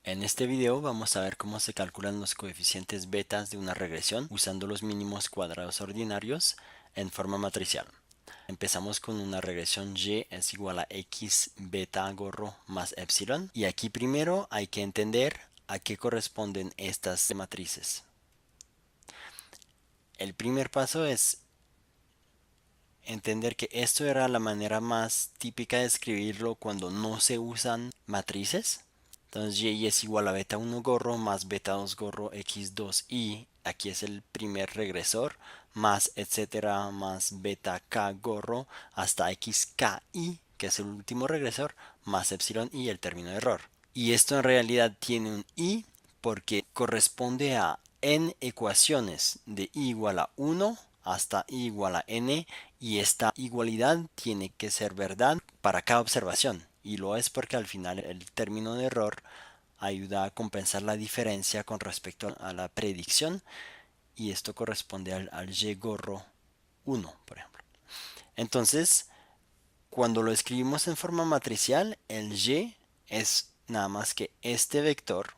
En este video vamos a ver cómo se calculan los coeficientes betas de una regresión usando los mínimos cuadrados ordinarios en forma matricial. Empezamos con una regresión y es igual a x beta gorro más epsilon, y aquí primero hay que entender a qué corresponden estas matrices. El primer paso es entender que esto era la manera más típica de escribirlo cuando no se usan matrices. Entonces y es igual a beta 1 gorro más beta 2 gorro x2y, aquí es el primer regresor, más etcétera, más beta k gorro hasta xki, que es el último regresor, más epsilon y el término de error. Y esto en realidad tiene un i porque corresponde a n ecuaciones de i igual a 1 hasta i igual a n, y esta igualdad tiene que ser verdad para cada observación, y lo es porque al final el término de error ayuda a compensar la diferencia con respecto a la predicción, y esto corresponde al y gorro 1, por ejemplo. Entonces, cuando lo escribimos en forma matricial, el y es nada más que este vector,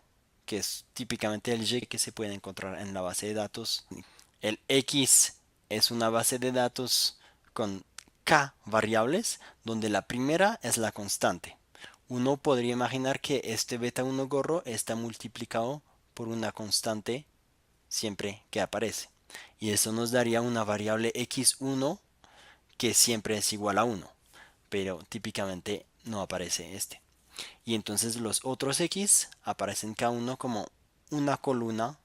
que es típicamente el y que se puede encontrar en la base de datos. El x es una base de datos con k variables, donde la primera es la constante. Uno podría imaginar que este beta 1 gorro está multiplicado por una constante siempre que aparece. Y eso nos daría una variable x1 que siempre es igual a 1, pero típicamente no aparece este. Y entonces los otros x aparecen cada uno como una columna,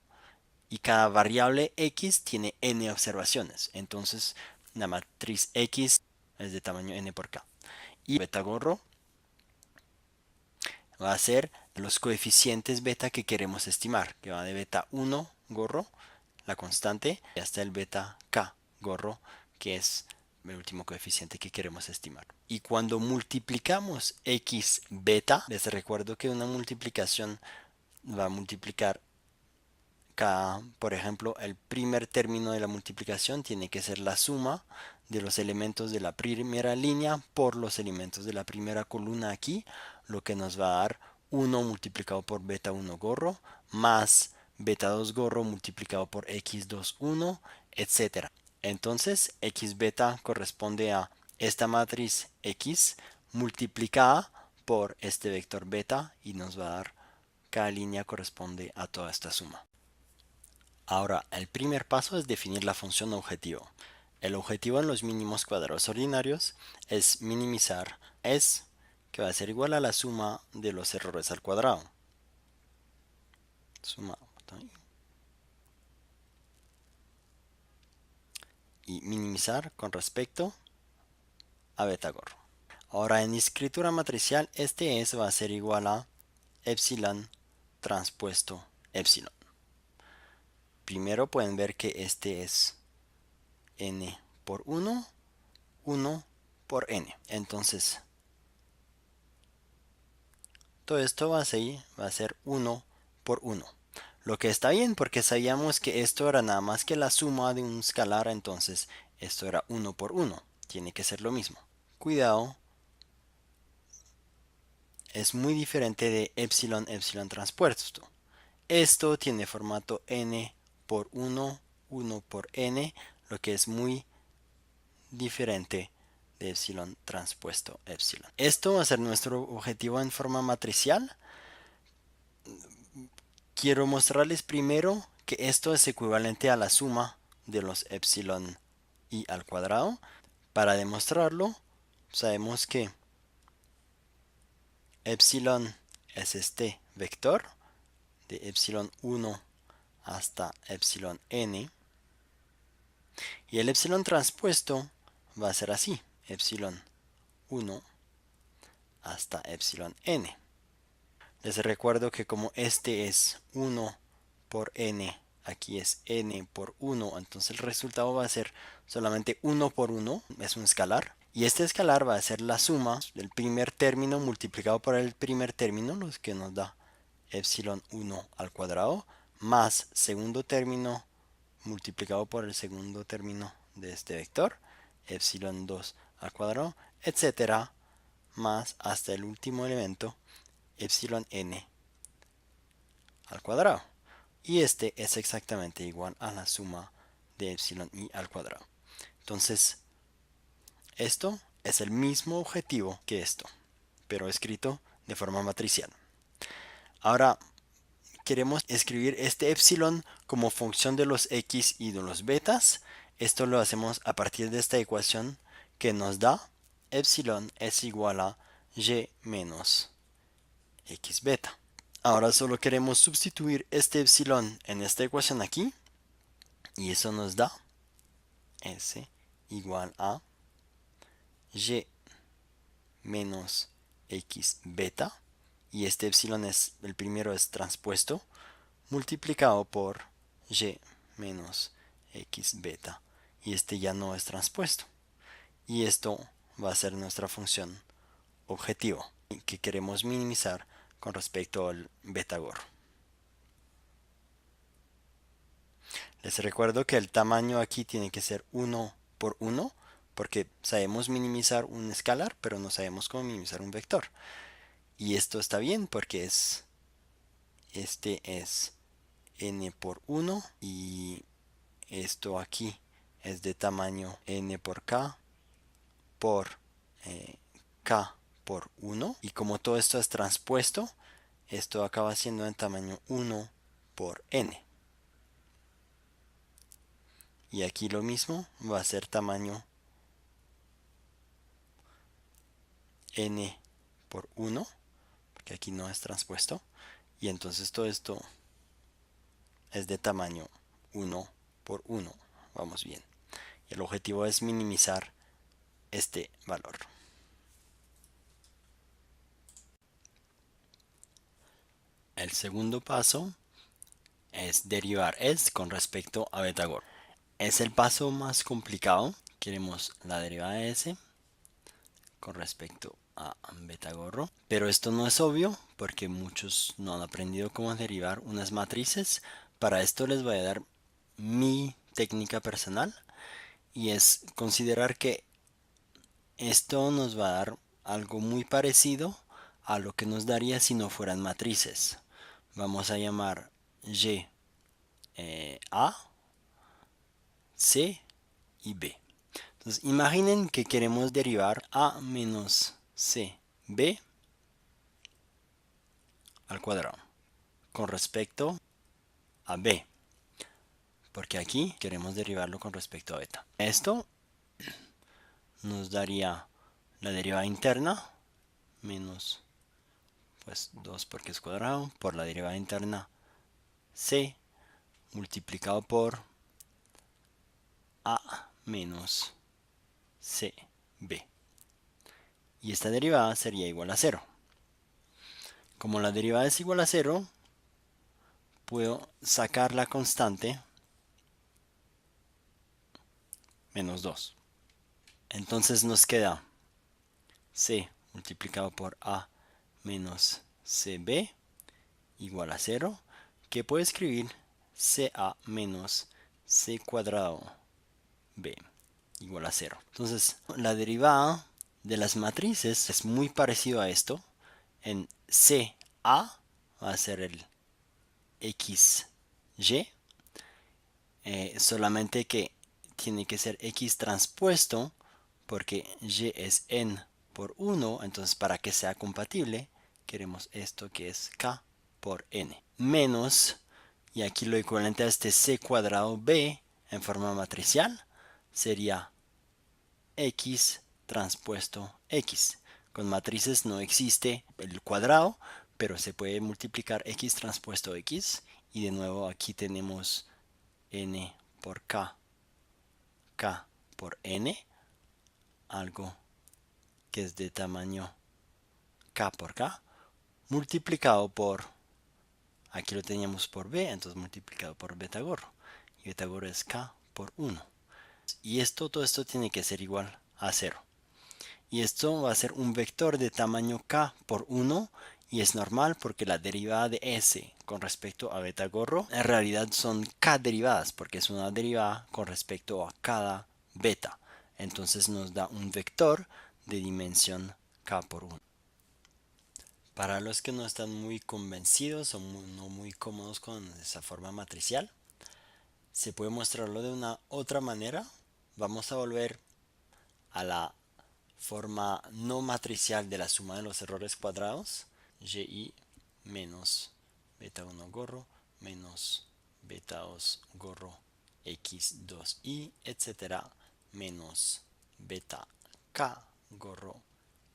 y cada variable x tiene n observaciones. Entonces la matriz x es de tamaño n por k. Y beta gorro va a ser los coeficientes beta que queremos estimar, que va de beta 1 gorro, la constante, hasta el beta k gorro, que es el último coeficiente que queremos estimar. Y cuando multiplicamos x beta, les recuerdo que una multiplicación va a multiplicar cada, por ejemplo, el primer término de la multiplicación tiene que ser la suma de los elementos de la primera línea por los elementos de la primera columna aquí, lo que nos va a dar 1 multiplicado por beta 1 gorro más beta 2 gorro multiplicado por x2 1, etcétera. Entonces x beta corresponde a esta matriz x multiplicada por este vector beta, y nos va a dar cada línea corresponde a toda esta suma. Ahora, el primer paso es definir la función objetivo. El objetivo en los mínimos cuadrados ordinarios es minimizar s, que va a ser igual a la suma de los errores al cuadrado. Suma y minimizar con respecto a beta gorro. Ahora, en escritura matricial, este s va a ser igual a epsilon transpuesto epsilon. Primero pueden ver que este es n por 1, 1 por n. Entonces, todo esto va a ser 1 por 1. Lo que está bien porque sabíamos que esto era nada más que la suma de un escalar, entonces esto era 1 por 1. Tiene que ser lo mismo. Cuidado, es muy diferente de epsilon epsilon transpuesto. Esto tiene formato n por 1, 1 por n, lo que es muy diferente de epsilon transpuesto epsilon. Esto va a ser nuestro objetivo en forma matricial. Quiero mostrarles primero que esto es equivalente a la suma de los epsilon i al cuadrado. Para demostrarlo, sabemos que epsilon es este vector de epsilon 1 hasta epsilon n, y el epsilon transpuesto va a ser así, epsilon 1 hasta epsilon n. Les recuerdo que como este es 1 por n, aquí es n por 1, entonces el resultado va a ser solamente 1 por 1, es un escalar. Y este escalar va a ser la suma del primer término multiplicado por el primer término, lo que nos da epsilon 1 al cuadrado, más segundo término multiplicado por el segundo término de este vector, epsilon 2 al cuadrado, etcétera, más hasta el último elemento, epsilon n al cuadrado. Y este es exactamente igual a la suma de epsilon i al cuadrado. Entonces, esto es el mismo objetivo que esto, pero escrito de forma matricial. Ahora, queremos escribir este epsilon como función de los x y de los betas. Esto lo hacemos a partir de esta ecuación que nos da epsilon es igual a y menos x beta. Ahora solo queremos sustituir este epsilon en esta ecuación aquí y eso nos da s igual a y menos x beta, y este epsilon es, el primero es transpuesto, multiplicado por y menos x beta, y este ya no es transpuesto. Y esto va a ser nuestra función objetivo que queremos minimizar con respecto al beta gorro. Les recuerdo que el tamaño aquí tiene que ser 1 por 1, porque sabemos minimizar un escalar, pero no sabemos cómo minimizar un vector. Y esto está bien porque este es n por 1 y esto aquí es de tamaño n por k por k por 1. Y como todo esto es transpuesto, esto acaba siendo en tamaño 1 por n. Y aquí lo mismo va a ser tamaño n por 1, porque aquí no es transpuesto. Y entonces todo esto es de tamaño 1 por 1. Vamos bien. Y el objetivo es minimizar este valor. El segundo paso es derivar s con respecto a beta gorro. Es el paso más complicado. Queremos la derivada de s con respecto a beta gorro. Pero esto no es obvio porque muchos no han aprendido cómo derivar unas matrices. Para esto les voy a dar mi técnica personal y es considerar que esto nos va a dar algo muy parecido a lo que nos daría si no fueran matrices. Vamos a llamar y a, c y b. Entonces imaginen que queremos derivar a menos c b al cuadrado con respecto a b, porque aquí queremos derivarlo con respecto a beta. Esto nos daría la derivada interna menos pues 2 porque es cuadrado por la derivada interna c multiplicado por a menos cb, y esta derivada sería igual a 0. Como la derivada es igual a 0, puedo sacar la constante menos 2. Entonces nos queda c multiplicado por a menos cb igual a 0, que puedo escribir ca menos c cuadrado b igual a 0. Entonces la derivada de las matrices es muy parecido a esto. En ca va a ser el xy, solamente que tiene que ser x transpuesto porque y es n por 1, entonces para que sea compatible queremos esto que es k por n menos, y aquí lo equivalente a este c cuadrado b en forma matricial sería x transpuesto x. Con matrices no existe el cuadrado, pero se puede multiplicar x transpuesto x, y de nuevo aquí tenemos n por k, k por n, algo que es de tamaño k por k, multiplicado por, aquí lo teníamos por b, entonces multiplicado por beta gorro, y beta gorro es k por 1. Y todo esto tiene que ser igual a 0. Y esto va a ser un vector de tamaño k por 1, y es normal porque la derivada de s con respecto a beta gorro en realidad son k derivadas, porque es una derivada con respecto a cada beta. Entonces nos da un vector de dimensión k por 1. Para los que no están muy convencidos o no muy cómodos con esa forma matricial, se puede mostrarlo de una otra manera. Vamos a volver a la forma no matricial de la suma de los errores cuadrados. Y menos beta 1 gorro menos beta 2 gorro x2y, etcétera, menos beta k gorro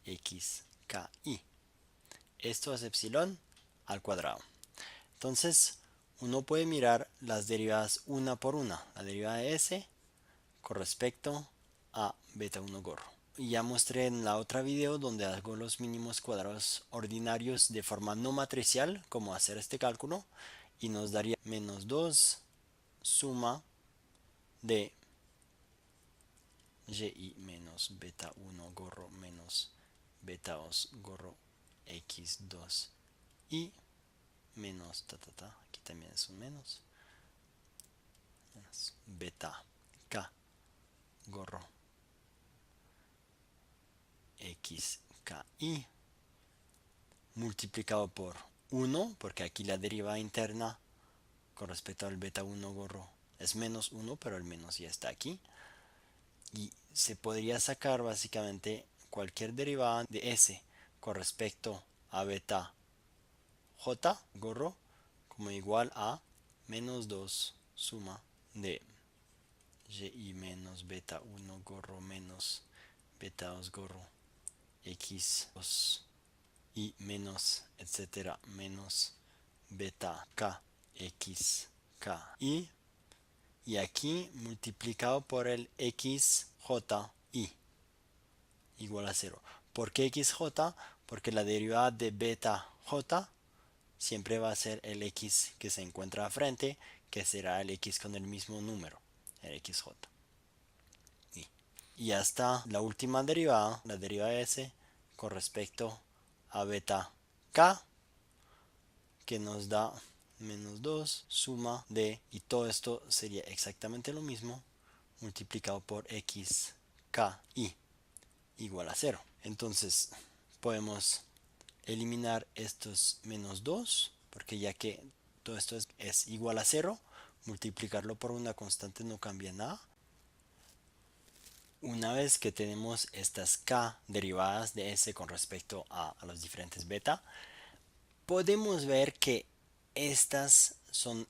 xki. Esto es epsilon al cuadrado. Entonces, uno puede mirar las derivadas una por una. La derivada de s con respecto a beta 1 gorro. Y ya mostré en la otra video donde hago los mínimos cuadrados ordinarios de forma no matricial, como hacer este cálculo, y nos daría menos 2 suma de y menos beta 1 gorro menos beta 2 gorro x2 y menos aquí también es un menos beta k gorro xki multiplicado por 1, porque aquí la derivada interna con respecto al beta 1 gorro es menos 1, pero el menos ya está aquí. Y se podría sacar básicamente cualquier derivada de s con respecto a beta j gorro como igual a menos 2 suma de y menos beta 1 gorro menos beta 2 gorro x2 y menos etcétera menos beta k x k y aquí multiplicado por el xji igual a 0. ¿Por qué xj? Porque la derivada de beta j siempre va a ser el x que se encuentra a frente, que será el x con el mismo número, el xj. Y hasta la última derivada, la derivada de s con respecto a beta k, que nos da menos 2 suma de, y todo esto sería exactamente lo mismo, multiplicado por xki igual a 0. Entonces podemos eliminar estos menos 2, porque ya que todo esto es igual a 0, multiplicarlo por una constante no cambia nada. Una vez que tenemos estas k derivadas de s con respecto a los diferentes beta, podemos ver que estas son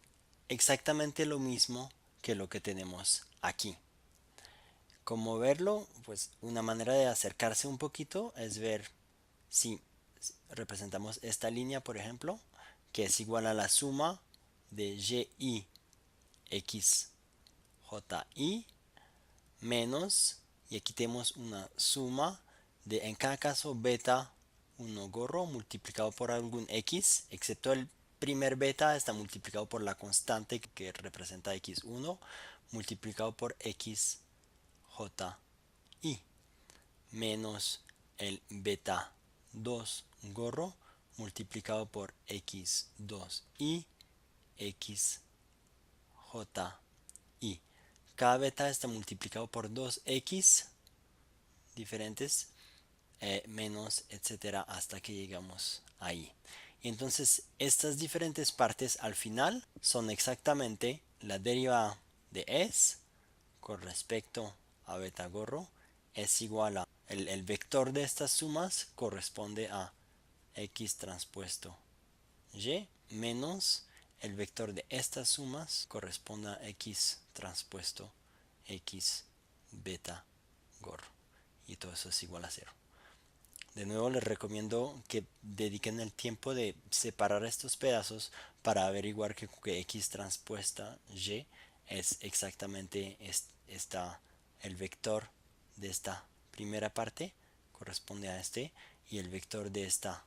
exactamente lo mismo que lo que tenemos aquí. ¿Cómo verlo? Pues una manera de acercarse un poquito es ver si representamos esta línea, por ejemplo, que es igual a la suma de y x ji menos, y aquí tenemos una suma de, en cada caso, beta 1 gorro multiplicado por algún x, excepto el primer beta está multiplicado por la constante que representa x1 multiplicado por xji menos el beta 2 gorro multiplicado por x2y xji. Cada beta está multiplicado por 2x diferentes, menos, etcétera, hasta que llegamos ahí. Entonces, estas diferentes partes al final son exactamente la derivada de s con respecto a beta gorro es igual a el vector de estas sumas corresponde a x transpuesto y menos el vector de estas sumas corresponde a x transpuesto x beta gorro, y todo eso es igual a 0. De nuevo les recomiendo que dediquen el tiempo de separar estos pedazos para averiguar que x transpuesta y es exactamente el vector de esta primera parte corresponde a este, y el vector de esta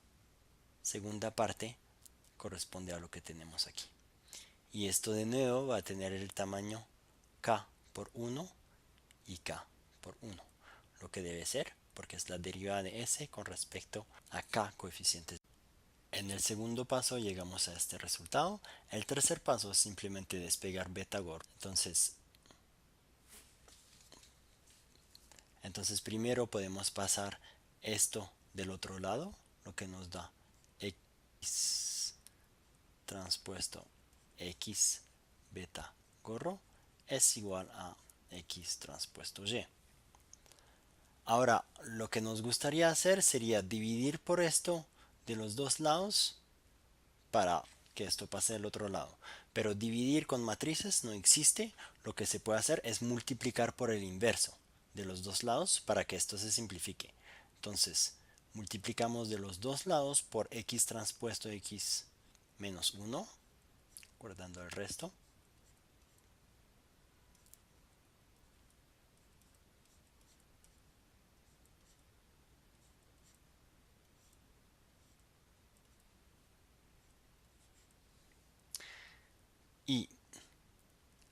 segunda parte corresponde a lo que tenemos aquí. Y esto de nuevo va a tener el tamaño k por 1 y k por 1, lo que debe ser, porque es la derivada de s con respecto a k coeficientes. En el segundo paso llegamos a este resultado. El tercer paso es simplemente despegar beta gorro. Entonces primero podemos pasar esto del otro lado, lo que nos da X transpuesto X beta gorro es igual a X transpuesto Y. Ahora, lo que nos gustaría hacer sería dividir por esto de los dos lados para que esto pase del otro lado. Pero dividir con matrices no existe. Lo que se puede hacer es multiplicar por el inverso de los dos lados para que esto se simplifique. Entonces, multiplicamos de los dos lados por X transpuesto X menos 1, guardando el resto. Y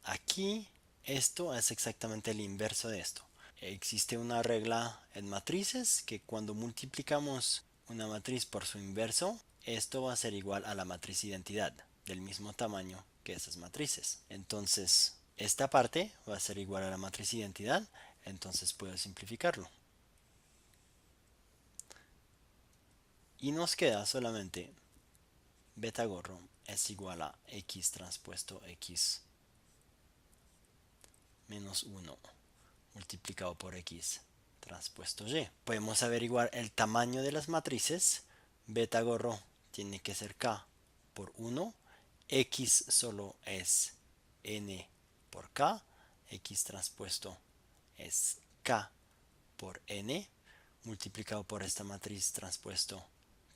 aquí esto es exactamente el inverso de esto. Existe una regla en matrices que cuando multiplicamos una matriz por su inverso, esto va a ser igual a la matriz identidad, del mismo tamaño que esas matrices. Entonces, esta parte va a ser igual a la matriz identidad, entonces puedo simplificarlo. Y nos queda solamente beta gorro es igual a X transpuesto X menos 1 multiplicado por X transpuesto Y. Podemos averiguar el tamaño de las matrices. Beta gorro tiene que ser K por 1. X solo es N por K. X transpuesto es K por N multiplicado por esta matriz transpuesto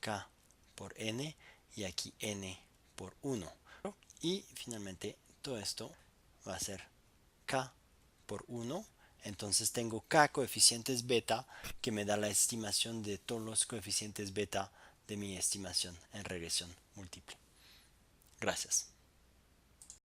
K por N y aquí N por 1. Y finalmente todo esto va a ser K por 1. Entonces tengo K coeficientes beta que me da la estimación de todos los coeficientes beta de mi estimación en regresión múltiple. Gracias.